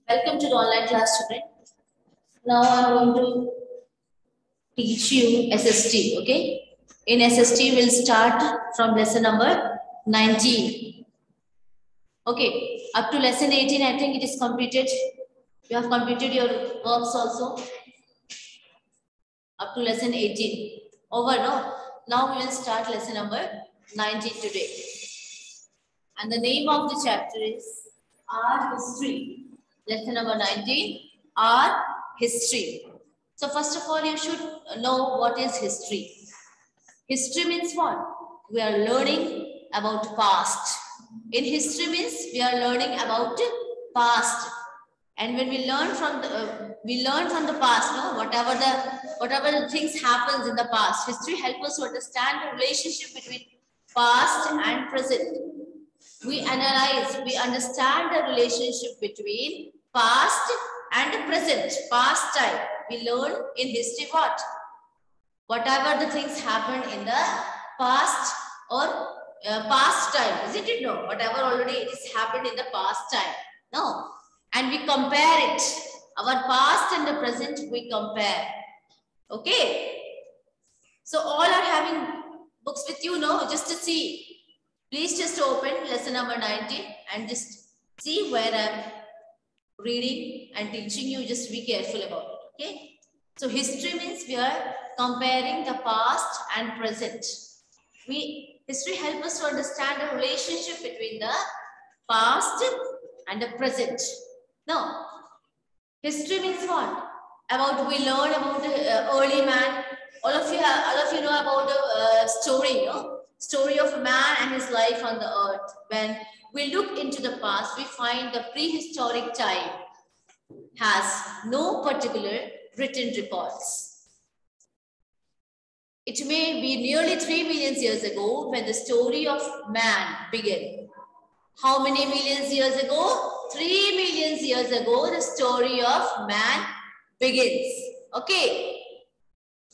Welcome to the online class, student. Now I'm going to teach you SST, okay? In SST, we'll start from lesson number 19. Okay, up to lesson 18, I think it is completed. You have completed your works also. Up to lesson 18. Over, no? Now we will start lesson number 19 today. And the name of the chapter is Art History. Lesson number 19, Art History. So first of all, you should know what is history. History means what? We are learning about past. In history means we are learning about past. And when we learn from the past, no, whatever the things happens in the past, history helps us to understand the relationship between past and present. We analyze, we understand the relationship between past and present, past time. We learn in history what? Whatever the things happened in the past or past time, isn't it? No, whatever already it has happened in the past time. No, and we compare it. Our past and the present we compare. Okay. So all are having books with you, no? Just to see. Please just open lesson number 19 and just see where I'm reading and teaching you. Just be careful about it, okay? So history means we are comparing the past and present. History helps us to understand the relationship between the past and the present. Now, history means what? We learn about the early man. All of you know about the story, no? Story of man and his life on the earth. When we look into the past, we find the prehistoric time has no particular written records. It may be nearly 3 million years ago when the story of man began. How many millions years ago? 3 million years ago, the story of man begins. Okay.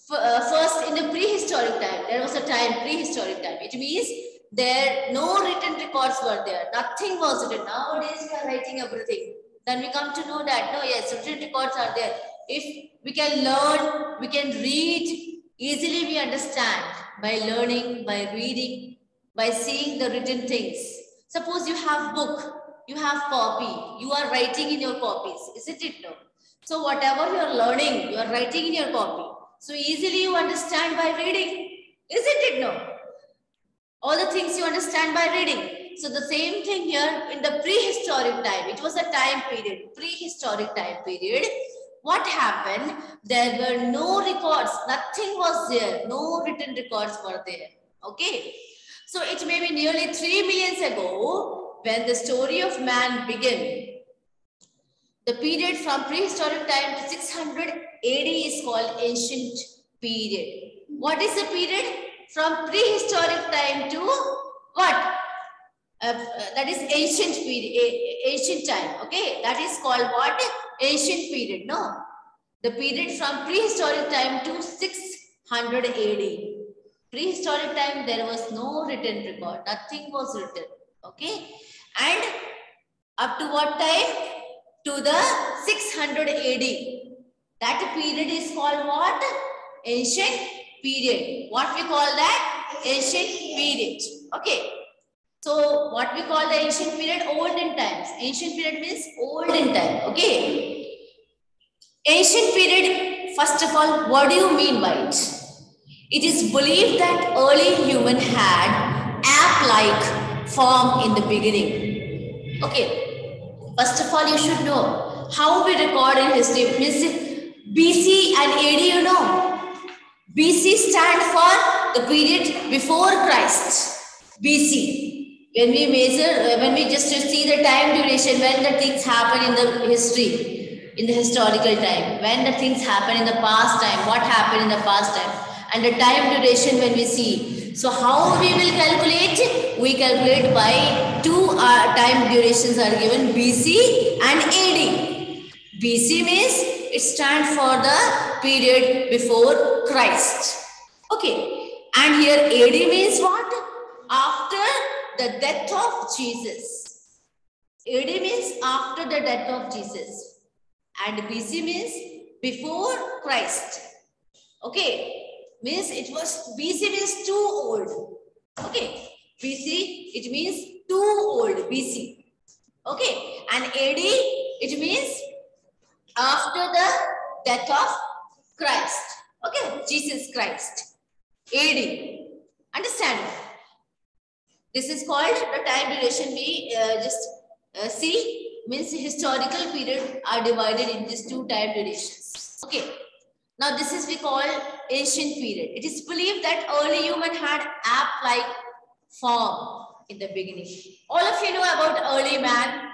First, in the prehistoric time, there was a time, prehistoric time. It means no written records were there. Nothing was written. Nowadays, we are writing everything. Then we come to know that, no, yes, written records are there. If we can learn, we can read, easily we understand by learning, by reading, by seeing the written things. Suppose you have book, you have copy, you are writing in your copies, isn't it? No? So whatever you are learning, you are writing in your copy. So easily you understand by reading, isn't it? No? All the things you understand by reading. So the same thing here in the prehistoric time. It was a time period, prehistoric time period. What happened? There were no records. Nothing was there. No written records were there. Okay. So it may be nearly 3 million ago when the story of man began. The period from prehistoric time to 600 AD is called ancient period. What is the period? From prehistoric time to what? That is ancient period, ancient time. Okay, that is called what? Ancient period. No, the period from prehistoric time to 600 AD. Prehistoric time, there was no written record. Nothing was written. Okay, and up to what time? To the 600 AD. That period is called what? Ancient period. What we call that? Ancient period. Okay. So what we call the ancient period? Olden times. Ancient period means olden time. Okay. Ancient period, first of all, what do you mean by it? It is believed that early human had ape-like form in the beginning. Okay. First of all, you should know how we record in history. BC and AD, you know. BC stand for the period before Christ. BC. When we measure, when we just see the time duration, when the things happen in the history, in the historical time, when the things happen in the past time, what happened in the past time, and the time duration when we see. So how we will calculate? We calculate by two time durations are given, BC and AD. BC means it stands for the period before Christ. Okay. And here AD means what? After the death of Jesus. AD means after the death of Jesus. And BC means before Christ. Okay. Means it was, BC means too old. Okay. BC, it means too old. BC. Okay. And AD, it means after the death of Christ. Okay. Jesus Christ. AD. Understand? This is called the time duration. We see, means historical period are divided in these two time durations. Okay. Now this is we call ancient period. It is believed that early human had ape-like form in the beginning. All of you know about early man.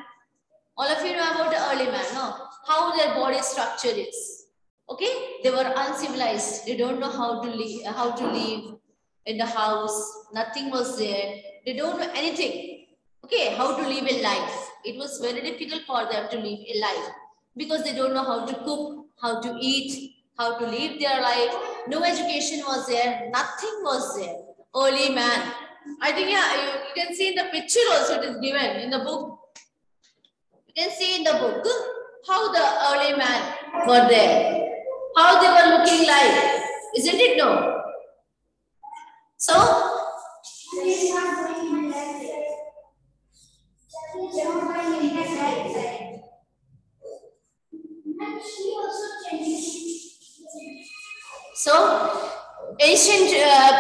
All of you know about the early man, no? How their body structure is. Okay, they were uncivilized. They don't know how to live in the house. Nothing was there. They don't know anything. Okay, how to live a life. It was very difficult for them to live a life because they don't know how to cook, how to eat, how to live their life. No education was there. Nothing was there. Early man. I think, yeah, you can see in the picture also it is given in the book. You can see in the book how the early man were there. How they were looking like. Isn't it no? So, ancient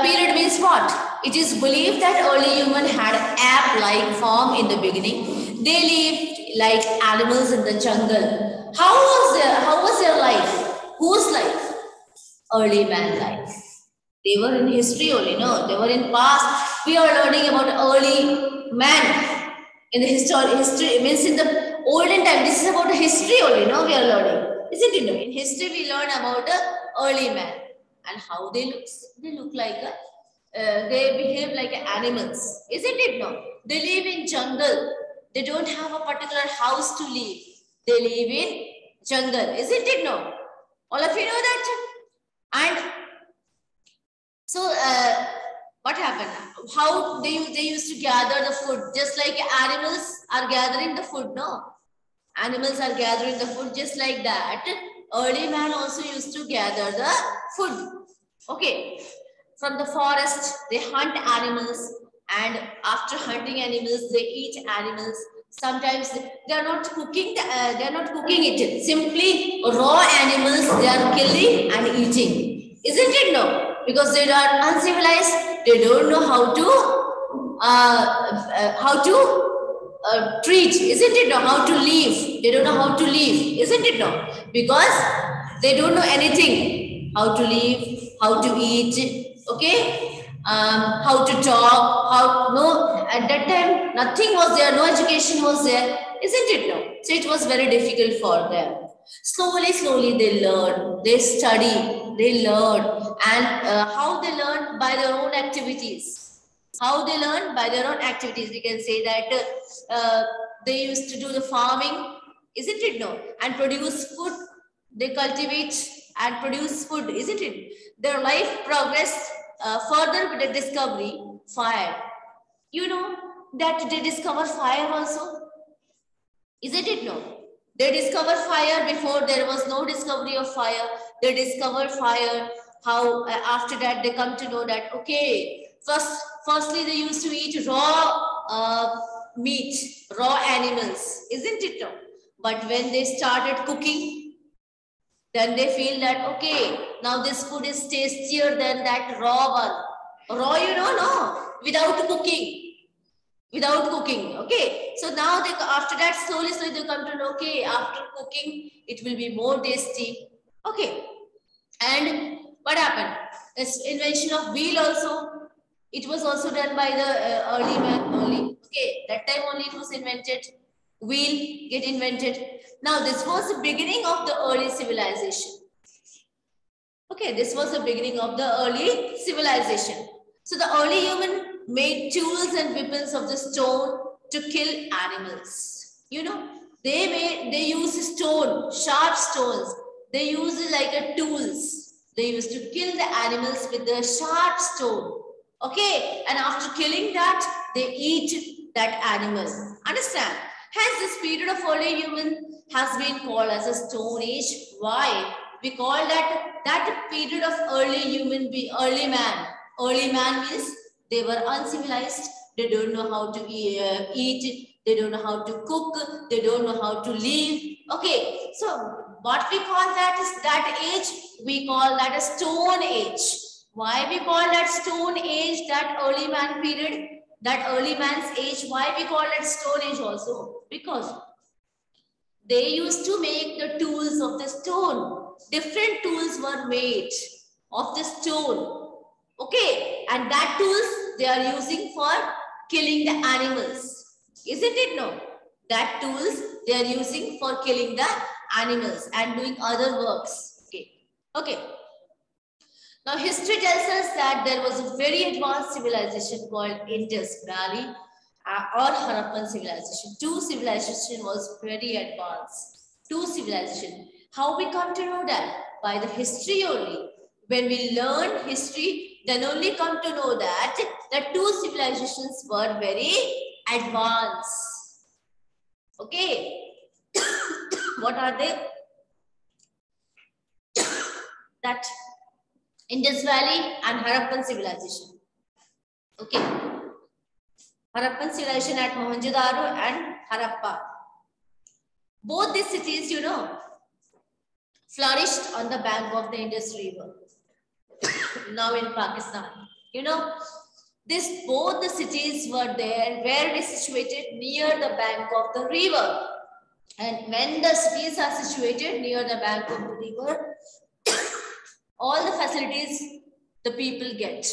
period means what? It is believed that early human had ape-like form in the beginning. They lived like animals in the jungle. How was their life? Whose life? Early man life. They were in history only, no? They were in past. We are learning about early man in the history. Means in the olden time. This is about the history only, no? We are learning. Isn't it? No? In history, we learn about the early man and how they look. They look like they behave like animals. Isn't it? No? They live in jungle. They don't have a particular house to live. They live in jungle. Isn't it? No? All of you know that? And so, what happened? How they used to gather the food, just like animals are gathering the food, no? Animals are gathering the food just like that. Early man also used to gather the food. Okay. From the forest, they hunt animals, and after hunting animals, they eat animals. Sometimes they are not cooking. They are not cooking it. Simply raw animals they are killing and eating. Isn't it no? Because they are uncivilized. They don't know how to treat. Isn't it no? How to live. They don't know how to live. Isn't it no? Because they don't know anything. How to live, how to eat. Okay, how to talk, at that time, nothing was there, no education was there, isn't it no? So it was very difficult for them. Slowly they learn, they study, they learn, and how they learn? By their own activities. How they learn? By their own activities. We can say that they used to do the farming, isn't it no? And produce food. They cultivate and produce food, isn't it? Their life progressed further with the discovery, fire. You know that they discover fire also? Isn't it no? They discover fire before there was no discovery of fire. They discover fire. How after that they come to know that, okay, firstly they used to eat raw meat, raw animals, isn't it no? But when they started cooking, then they feel that, okay, now this food is tastier than that raw one. Raw, no, without cooking. Without cooking, okay. So now they, after that, slowly they come to know, okay, after cooking, it will be more tasty. Okay. And what happened? This invention of wheel also, it was also done by the early man only. Okay, that time only it was invented. Wheel get invented. Now this was the beginning of the early civilization. Okay, this was the beginning of the early civilization. So the early human made tools and weapons of the stone to kill animals. You know, they use stone, sharp stones. They use it like a tools. They used to kill the animals with the sharp stone. Okay, and after killing that, they eat that animal. Understand? Hence, this period of early human has been called as a Stone Age. Why? We call that period of early human, early man. Early man means they were uncivilized. They don't know how to eat. They don't know how to cook. They don't know how to live. Okay, so what we call that is that age. We call that a Stone Age. Why we call that Stone Age, that early man period, that early man's age? Why we call it Stone Age also? Because they used to make the tools of the stone. Different tools were made of the stone. Okay, and that tools they are using for killing the animals. Isn't it? No. That tools they are using for killing the animals and doing other works. Okay. Okay. Now, history tells us that there was a very advanced civilization called Indus Valley or Harappan civilization. Two civilization was very advanced. Two civilization. How we come to know that? By the history only. When we learn history, then only come to know that the two civilizations were very advanced. Okay. What are they? That Indus Valley and Harappan civilization. Okay. Harappan civilization at Mohenjo-daro and Harappa. Both these cities, you know, flourished on the bank of the Indus River. Now in Pakistan. You know, both the cities were there, where it is situated near the bank of the river. And when the cities are situated near the bank of the river, all the facilities the people get.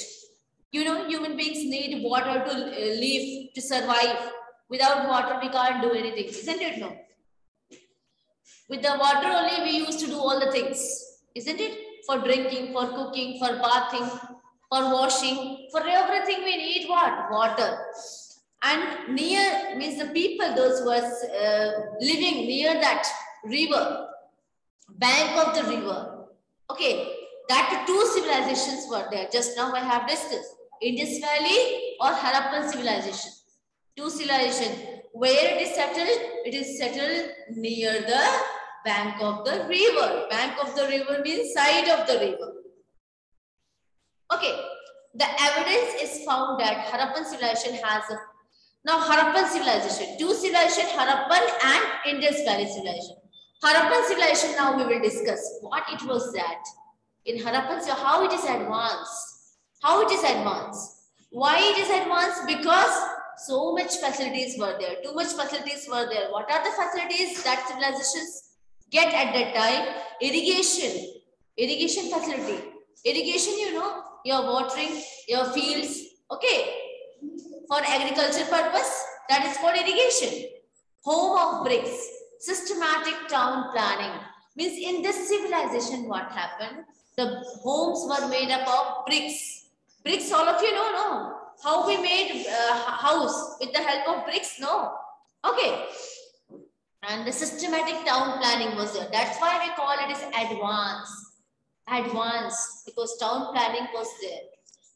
You know, human beings need water to live, to survive. Without water, we can't do anything, isn't it? No. With the water only, we used to do all the things, isn't it? For drinking, for cooking, for bathing, for washing, for everything we need what? Water. And near means the people, those who are living near that river, bank of the river. Okay, that two civilizations were there. Just now I have discussed Indus Valley or Harappan civilization. Two civilizations. Where it is settled? It is settled near the bank of the river. Bank of the river means side of the river. Okay, the evidence is found that Harappan civilization has a now Harappan civilization, two civilization, Harappan and Indus Valley civilization. Harappan civilization, now we will discuss what it was that. In Harappan, so how it is advanced. How it is advanced. Why it is advanced? Because so much facilities were there. Too much facilities were there. What are the facilities that civilizations get at that time? Irrigation. Irrigation facility. Irrigation, you know, you're watering your fields. Okay. For agriculture purpose, that is called irrigation. Home of bricks. Systematic town planning. Means in this civilization, what happened? The homes were made up of bricks. Bricks, all of you know, no? How we made a house with the help of bricks, no? Okay. And the systematic town planning was there. That's why we call it as advanced. Advanced, because town planning was there.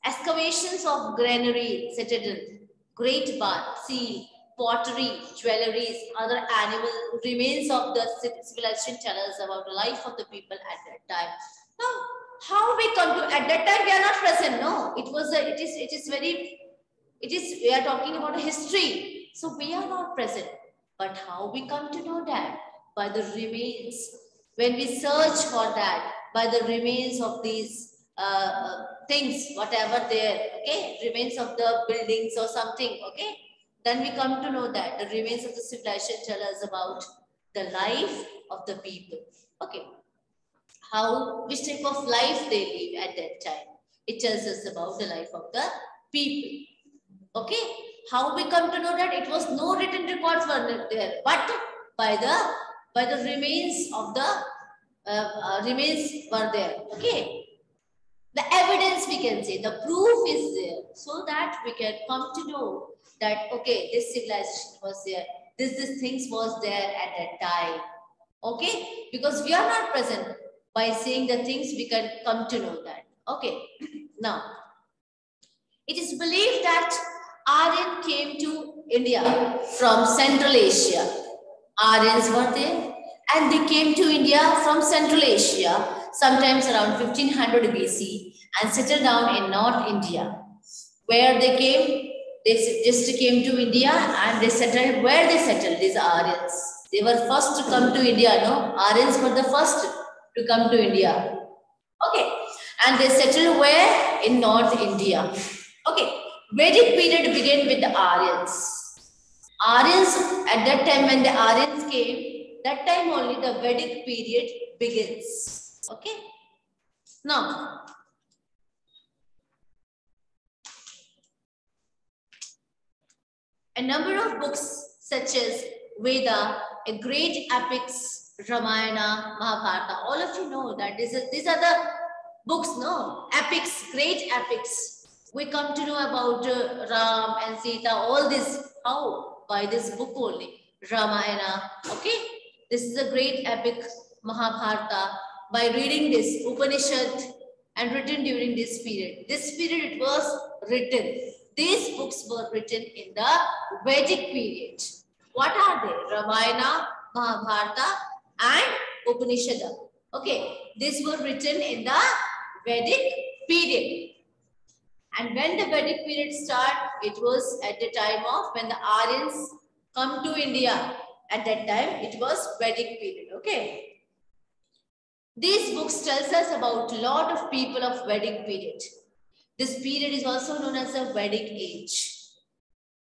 Excavations of granary, citadel, great bath, seal, pottery, jewelries, other animal remains of the civilization tell us about the life of the people at that time. Now, how we come to, at that time we are not present, no. We are talking about a history. So we are not present. But how we come to know that? By the remains. When we search for that, by the remains of these things, whatever there, okay, remains of the buildings or something, okay, then we come to know that the remains of the civilization tell us about the life of the people, okay, which type of life they live at that time. It tells us about the life of the people, okay. How we come to know that? It was no written records were there, but by the remains of the remains were there, okay. The evidence we can say, the proof is there, so that we can come to know that, okay, this civilization was there, this things was there at that time, okay, because we are not present. By saying the things, we can come to know that, okay. Now, it is believed that Aryan came to India from Central Asia. Aryans were there and they came to India from Central Asia sometimes around 1500 BC and settled down in North India. Where they came, they just came to India and they settled where they settled, these Aryans. They were first to come to India, no? Aryans were the first to come to India. Okay. And they settled where? In North India. Okay. Vedic period began with the Aryans. Aryans, at that time when the Aryans came, that time only the Vedic period begins. Okay. Now, a number of books such as Veda, a great epics, Ramayana, Mahabharata, all of you know that these are the books, no? Epics, great epics. We come to know about Ram and Sita, all this. How? By this book only, Ramayana. Okay? This is a great epic, Mahabharata. By reading this Upanishad and written during this period. This period it was written. These books were written in the Vedic period. What are they? Ramayana, Mahabharata and Upanishad. Okay, these were written in the Vedic period. And when the Vedic period started, it was at the time of when the Aryans come to India. At that time, it was Vedic period. Okay. These books tells us about a lot of people of Vedic period. This period is also known as the Vedic age.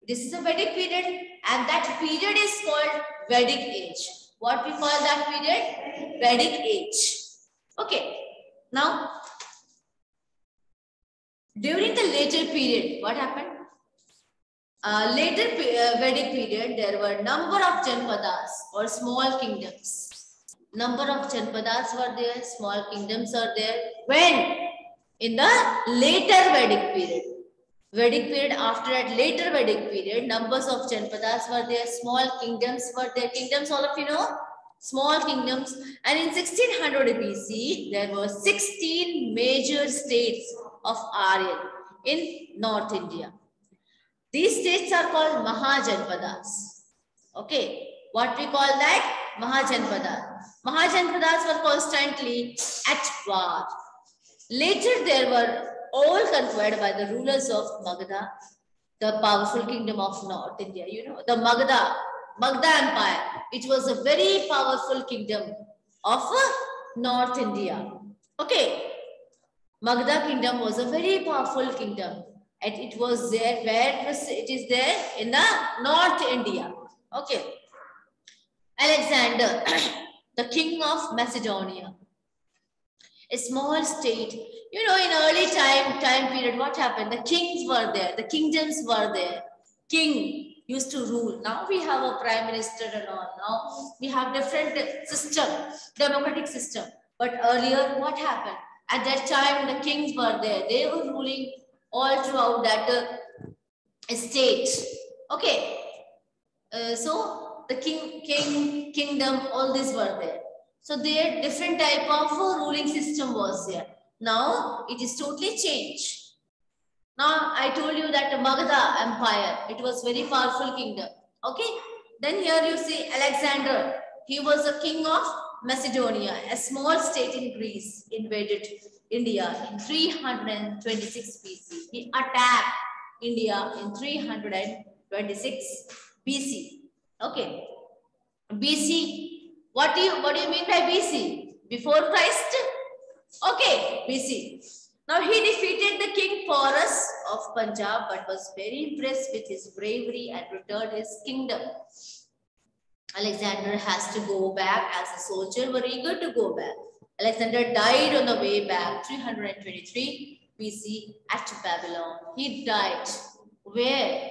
This is a Vedic period and that period is called Vedic age. What we call that period? Vedic age. Okay. Now, during the later period, what happened? Later Vedic period, there were number of Janpadas or small kingdoms. Number of Janpadas were there, small kingdoms are there. When? In the later Vedic period. Vedic period, after that later Vedic period, numbers of Janpadas were there, small kingdoms were there. Kingdoms, all of you know? Small kingdoms. And in 1600 BC, there were 16 major states of Aryan in North India. These states are called Mahajanpadas. Okay. What we call that? Mahajanpadas. Mahajanpadas were constantly at war. Later, they were all conquered by the rulers of Magadha, the powerful kingdom of North India. You know, the Magadha Empire. It was a very powerful kingdom of North India. Okay. Magadha kingdom was a very powerful kingdom. And it was there, where it is there in the North India. Okay. Alexander, the king of Macedonia. A small state. You know, in early time period, what happened? The kings were there. The kingdoms were there. King used to rule. Now we have a prime minister and all. Now we have different system, democratic system. But earlier, what happened? At that time, the kings were there. They were ruling all throughout that state. Okay. So the kingdom, all these were there. So their different type of ruling system was there. Now it is totally changed. Now I told you that the Magadha Empire, it was very powerful kingdom. Okay. Then here you see Alexander. He was a king of Macedonia, a small state in Greece, invaded India in 326 BC. He attacked India in 326 BC. Okay. BC. What do you mean by BC? Before Christ? Okay, BC. Now he defeated the king Porus of Punjab, but was very impressed with his bravery and returned his kingdom. Alexander has to go back as a soldier, were eager to go back. Alexander died on the way back, 323 BC at Babylon. He died. Where?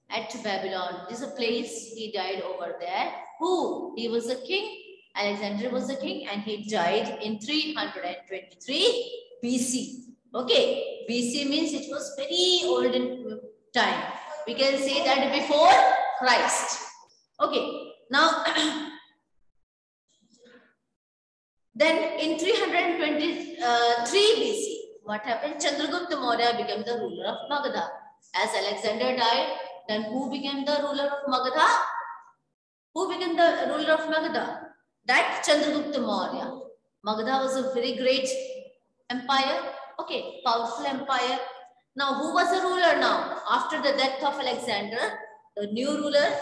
At Babylon. This is a place he died over there. Who? He was a king. Alexander was a king and he died in 323 BC. Okay. BC means it was very olden time. We can say that before Christ. Okay. Now, then in 323 BC, what happened? Chandragupta Maurya became the ruler of Magadha. As Alexander died, then who became the ruler of Magadha? Who became the ruler of Magadha? That Chandragupta Maurya. Magadha was a very great empire. Okay, powerful empire. Now, who was the ruler now? After the death of Alexander, the new ruler,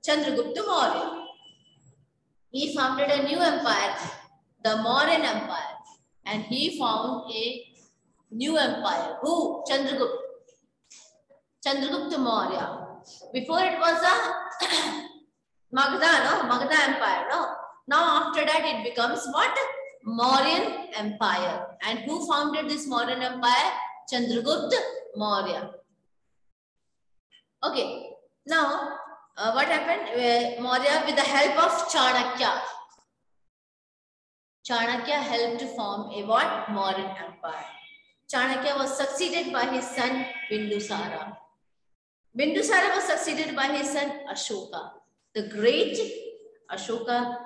Chandragupta Maurya. He founded a new empire, the Mauryan Empire. And he found a new empire. Who? Chandragupta. Chandragupta Maurya. Before it was a Magadha, no? Magadha Empire, no? Now after that it becomes what? Mauryan Empire. And who founded this Mauryan Empire? Chandragupta Maurya. Okay. Now, what happened? Maurya, with the help of Chanakya. Chanakya helped to form a what? Mauryan Empire. Chanakya was succeeded by his son Bindusara. Bindusara was succeeded by his son Ashoka. The great Ashoka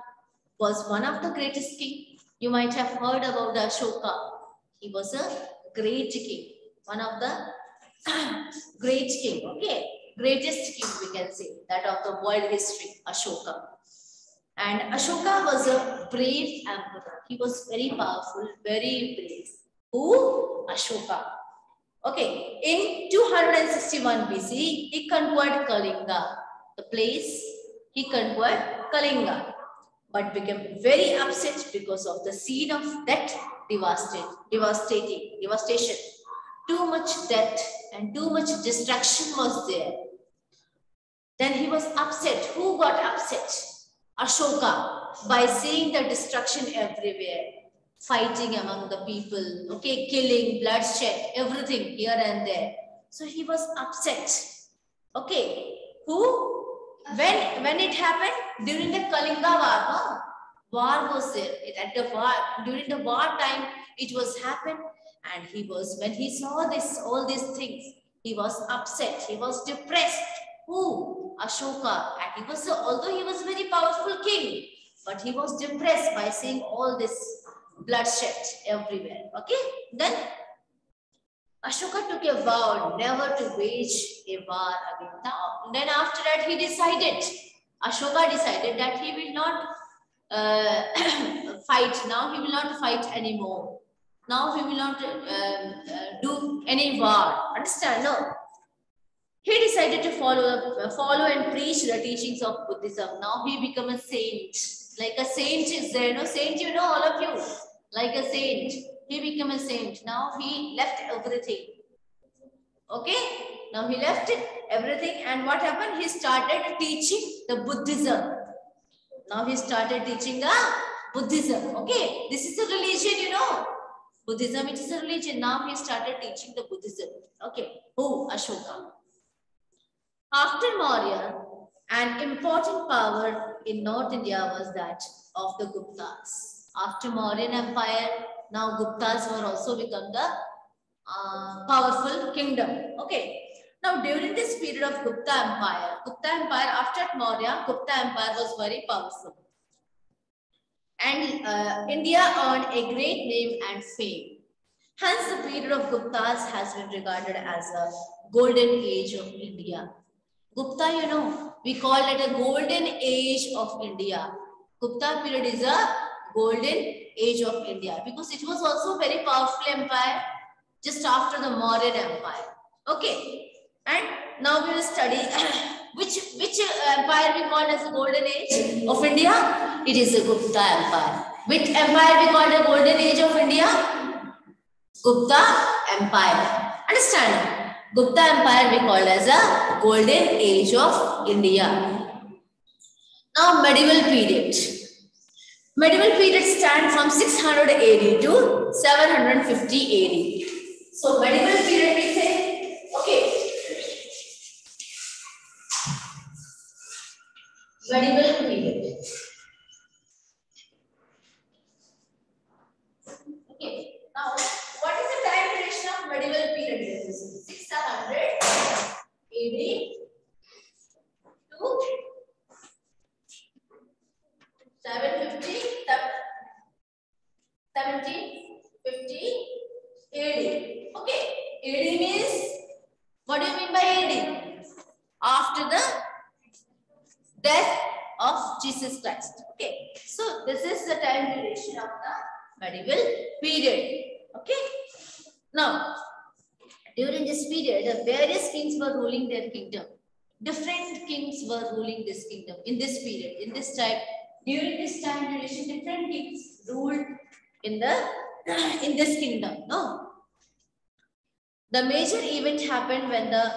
was one of the greatest king. You might have heard about the Ashoka. He was a great king, one of the great king. Okay, greatest king we can say, that of the world history, Ashoka. And Ashoka was a brave emperor. He was very powerful, very brave. Who? Ashoka. Okay, in 261 BC, he conquered Kalinga, the place he conquered Kalinga, but became very upset because of the scene of that devastation. Too much death and too much destruction was there. Then he was upset. Who got upset? Ashoka, by seeing the destruction everywhere. Fighting among the people, okay, killing, bloodshed, everything here and there. So he was upset. Okay, who? When it happened? During the Kalinga war, no? War was there. At the war, during the war time, it was happened, and he was, when he saw this, all these things, he was upset. He was depressed. Who? Ashoka. And he was, although he was a very powerful king, but he was depressed by seeing all this bloodshed everywhere. Okay, then Ashoka took a vow never to wage a war again. Now, then after that he decided, Ashoka decided that he will not fight. Now he will not fight anymore. Now he will not do any war. Understand? No. He decided to follow and preach the teachings of Buddhism. Now he became a saint. Like a saint is there. No saint, you know, all of you. Like a saint. He became a saint. Now he left everything. Okay? Now he left everything. And what happened? He started teaching the Buddhism. Now he started teaching the Buddhism. Okay? This is a religion, you know. Buddhism, it is a religion. Now he started teaching the Buddhism. Okay? Who? Ashoka. After Maurya, an important power in North India was that of the Guptas. After Mauryan Empire, now Guptas were also become the powerful kingdom. Okay. Now during this period of Gupta Empire after Maurya, Gupta Empire was very powerful. And India earned a great name and fame. Hence the period of Guptas has been regarded as a golden age of India. Gupta, you know, we call it a golden age of India. Gupta period is a golden age of India because it was also a very powerful empire just after the Mauryan Empire. Okay, and now we will study which empire we call as the golden age of India. It is the Gupta Empire. Which empire we call the golden age of India? Gupta Empire. Understand? Gupta Empire we call as a golden age of India. Now medieval period. Medieval period stands from 600 AD to 750 AD. So medieval period we say, okay. Medieval period. Okay. Now, what is the time duration of medieval period? 600 AD to 750 1750 AD. Okay, AD means What do you mean by AD? After the death of Jesus Christ. Okay. So this is the time duration of the medieval period. Okay. Now, during this period, the various kings were ruling their kingdom. Different kings were ruling this kingdom in this period, in this time. During this time duration, different kings ruled in this kingdom. No. The major event happened when the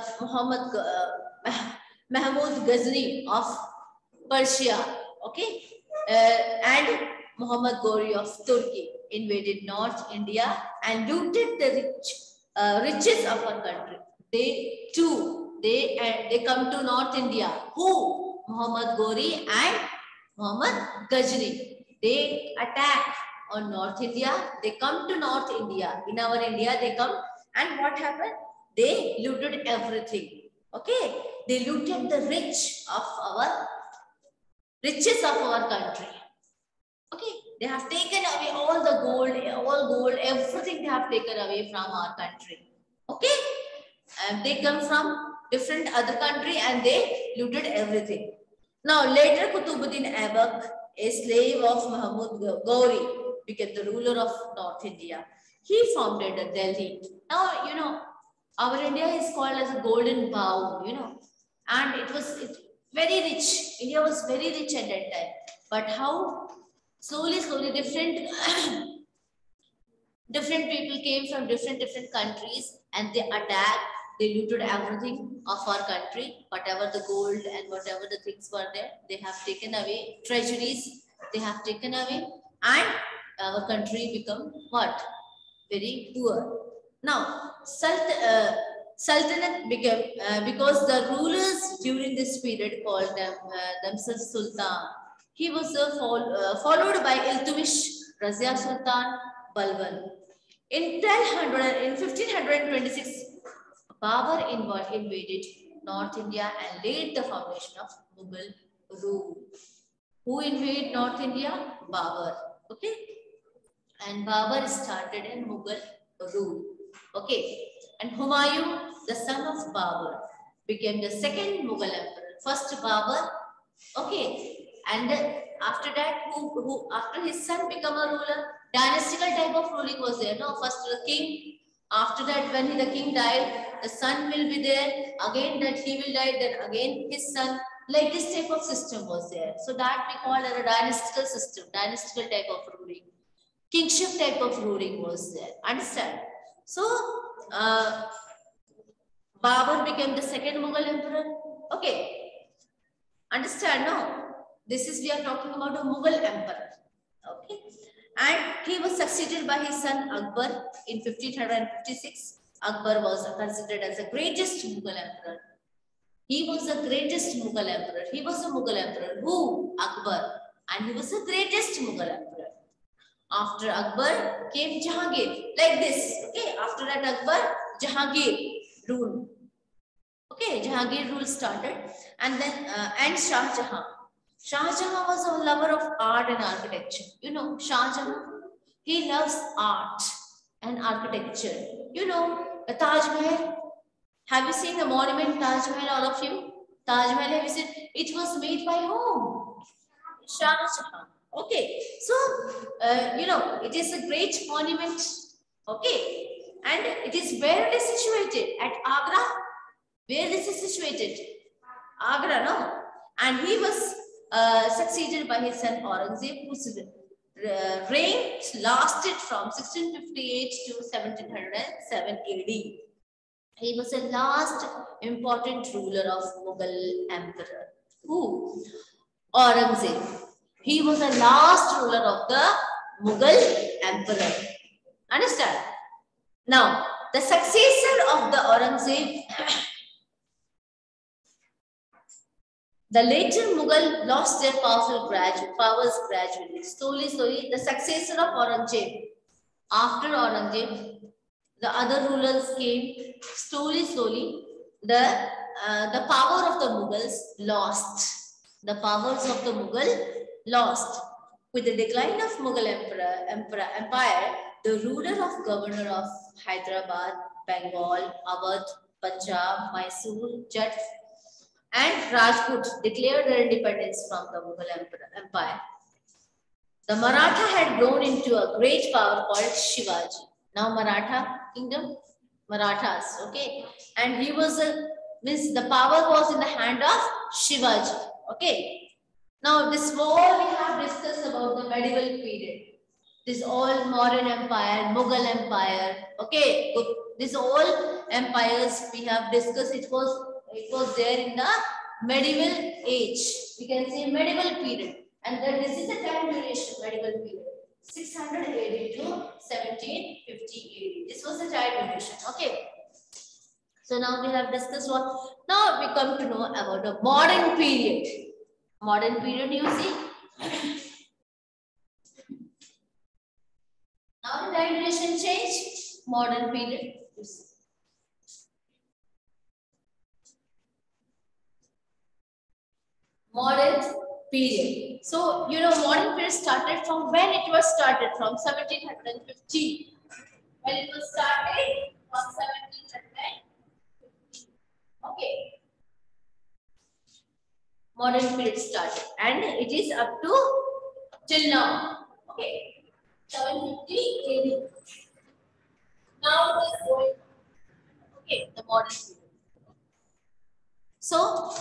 Mahmud Ghazni of Persia, okay, and Muhammad Ghori of Turkey invaded North India and looted the riches of our country. They come to North India. Who? Muhammad Ghori and Muhammad Ghazni. They attack on North India. They come to North India. In our India, they come. And what happened? They looted everything. Okay. They looted the riches of our country. Okay. They have taken away all the gold, everything they have taken away from our country. Okay. And they come from different other country and they looted everything. Now later Qutbuddin Aibak, a slave of Mahmud Ghori, became the ruler of North India. He founded Delhi. Now, you know, our India is called as a golden bowl, you know, and it was very rich. India was very rich at that time. But how slowly, different people came from different countries and they attacked, they looted everything of our country, whatever the gold and whatever the things were there, they have taken away, treasuries, they have taken away, and our country become what? Very poor. Now, Sultanate became, because the rulers during this period called themselves Sultan. He was followed by Iltutmish, Razia Sultan, Balban. In 1526, Babur invaded North India and laid the foundation of Mughal rule. Who invaded North India? Babur. Okay. And Babur started in Mughal rule. Okay. And Humayun, the son of Babur, became the second Mughal emperor. First Babur. Okay. And after that, who after his son became a ruler, dynastical type of ruling was there. No, first the king. After that, when the king died, the son will be there. Again, that he will die. Then again, his son. Like this type of system was there. So that we call it a dynastical system, dynastical type of ruling. Kingship type of ruling was there. Understand? So, Babur became the second Mughal emperor. Okay. Understand? No? This is, we are talking about a Mughal emperor. Okay. And he was succeeded by his son Akbar in 1556. Akbar was considered as the greatest Mughal emperor. He was the greatest Mughal emperor. He was a Mughal emperor. Who? Akbar. And he was the greatest Mughal emperor. After Akbar came Jahangir. Like this. Okay. After that Akbar, Jahangir rule. Okay. Jahangir rule started. And then, and Shah Jahan. Shah Jahan was a lover of art and architecture. You know, Shah Jahan, he loves art and architecture. You know, the Taj Mahal. Have you seen the monument Taj Mahal, all of you? Taj Mahal, have you seen? It was made by whom? Shah Jahan. Okay. So, you know, it is a great monument. Okay. And it is where it is situated? At Agra. Where this is situated? Agra, no? And he was succeeded by his son Aurangzeb, whose reign lasted from 1658 to 1707 AD. He was the last important ruler of Mughal emperor. Who? Aurangzeb. He was the last ruler of the Mughal emperor. Understand? Now, the successor of the Aurangzeb, the later Mughal lost their powers gradually. Slowly, the successor of Aurangzeb. After Aurangzeb, the other rulers came. Slowly, the power of the Mughals lost. The powers of the Mughal lost. With the decline of Mughal empire, the ruler of governor of Hyderabad, Bengal, Awadh, Punjab, Mysore, Jat, and Rajput declared their independence from the Mughal Empire. The Maratha had grown into a great power called Shivaji. Now Maratha kingdom, Marathas, okay, and he was means the power was in the hand of Shivaji, okay. Now this all we have discussed about the medieval period. This all modern empire, Mughal empire, okay. This all empires we have discussed. It was there in the medieval age. We can say medieval period. And then this is the time duration, medieval period. 600 AD to 1750 AD. This was the time duration. Okay. So now we have discussed what. Now we come to know about the modern period. Modern period, you see. Now the time duration changed. Modern period. You see. Modern period. So, you know, modern period started from when it was started, from 1750. When it was started from 1750. Okay. Modern period started and it is up to till now. Okay. 750 AD. Now it is going. Okay, the modern period. So,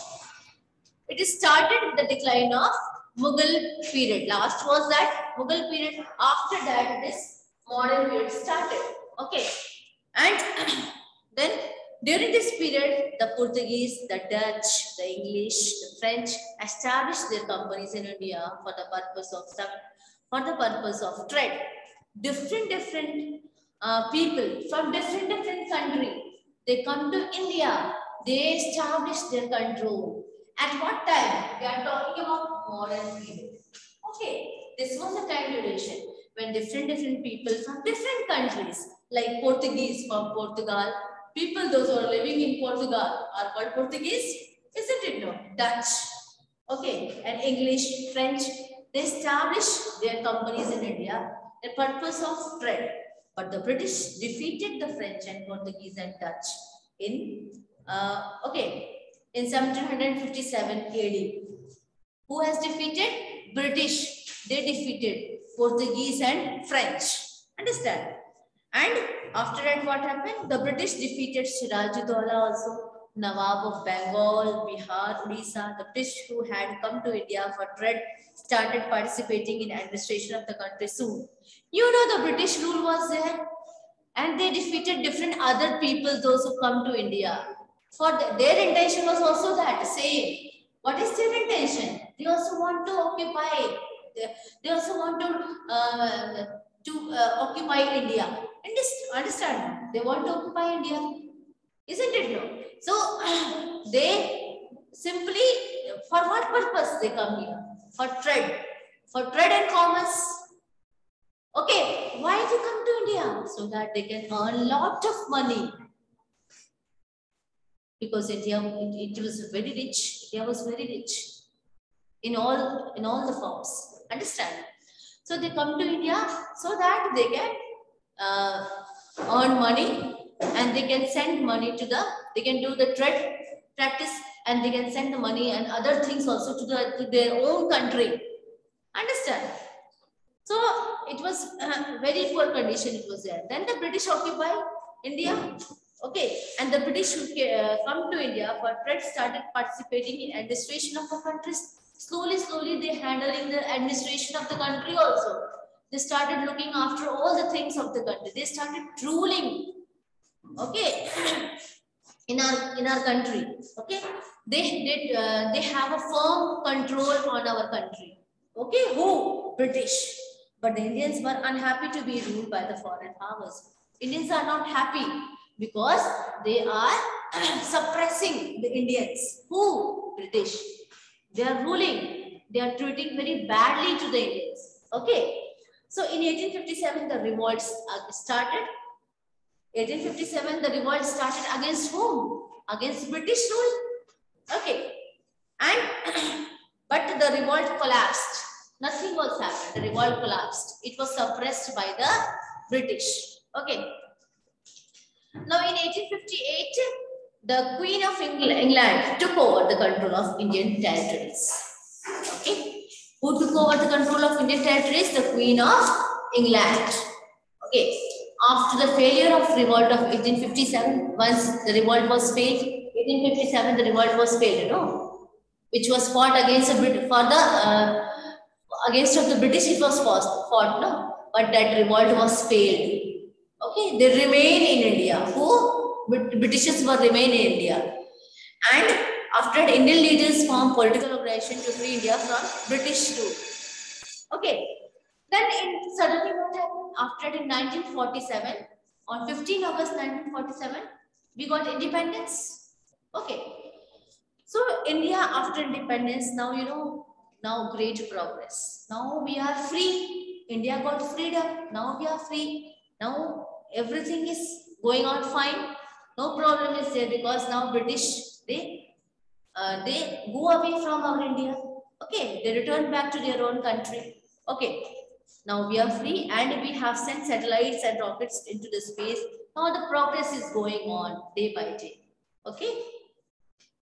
it is started with the decline of Mughal period. Last was that Mughal period. After that, this modern period started. Okay. And then during this period, the Portuguese, the Dutch, the English, the French established their companies in India for the purpose of trade. Different people from different countries, they come to India. They establish their control. At what time? We are talking about modern period. Okay, this was the time duration when different people from different countries, like Portuguese from Portugal, people those who are living in Portugal are called Portuguese, isn't it? No, Dutch. Okay, and English, French, they established their companies in India, the purpose of trade. But the British defeated the French and Portuguese and Dutch in in 1757 AD. Who has defeated? British. They defeated Portuguese and French. Understand? And after that, what happened? The British defeated Siraj-ud-Dowla also, Nawab of Bengal, Bihar, Odisha. The British who had come to India for trade started participating in administration of the country soon. You know, the British rule was there. And they defeated different other people, those who come to India. For their intention was also that same. What is their intention? They also want to occupy. They also want to occupy India. And understand? They want to occupy India, isn't it? No. So they simply, for what purpose they come here? For trade and commerce. Okay, why they come to India? So that they can earn a lot of money. Because India, it was very rich. India was very rich in all the forms. Understand? So they come to India so that they can earn money and they can send money to they can do the trade practice and they can send the money and other things also to their own country. Understand? So it was very poor condition it was there. Then the British occupy India. Okay, and the British who come to India for trade started participating in administration of the countries. Slowly they handling the administration of the country also. They started looking after all the things of the country. They started ruling. Okay, in our country. Okay, they have a firm control on our country. Okay, who? British. But the Indians were unhappy to be ruled by the foreign powers. Indians are not happy because they are suppressing the Indians. Who? British. They are ruling. They are treating very badly to the Indians. Okay. So in 1857, the revolts started. 1857, the revolt started against whom? Against British rule. Okay. And but the revolt collapsed. Nothing was happened. The revolt collapsed. It was suppressed by the British. Okay. Now in 1858, the Queen of England took over the control of Indian territories. Okay. Who took over the control of Indian territories? The Queen of England. Okay. After the failure of revolt of 1857, once the revolt was failed, 1857 the revolt was failed, you know, which was fought against the against of the British. It was fought, no, but that revolt was failed. Okay, they remain in India. Who? Britishers were remain in India, and after that, Indian leaders formed political organization to free India from British rule. Okay. Then suddenly what happened? After that, in 1947, on 15 August 1947, we got independence. Okay. So India after independence, now you know, now great progress. Now we are free. India got freedom. Now we are free. Now everything is going on fine. No problem is there because now British, they go away from our India. Okay, they return back to their own country. Okay, now we are free and we have sent satellites and rockets into the space. Now the progress is going on day by day. Okay,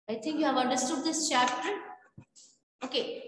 I think you have understood this chapter. Okay,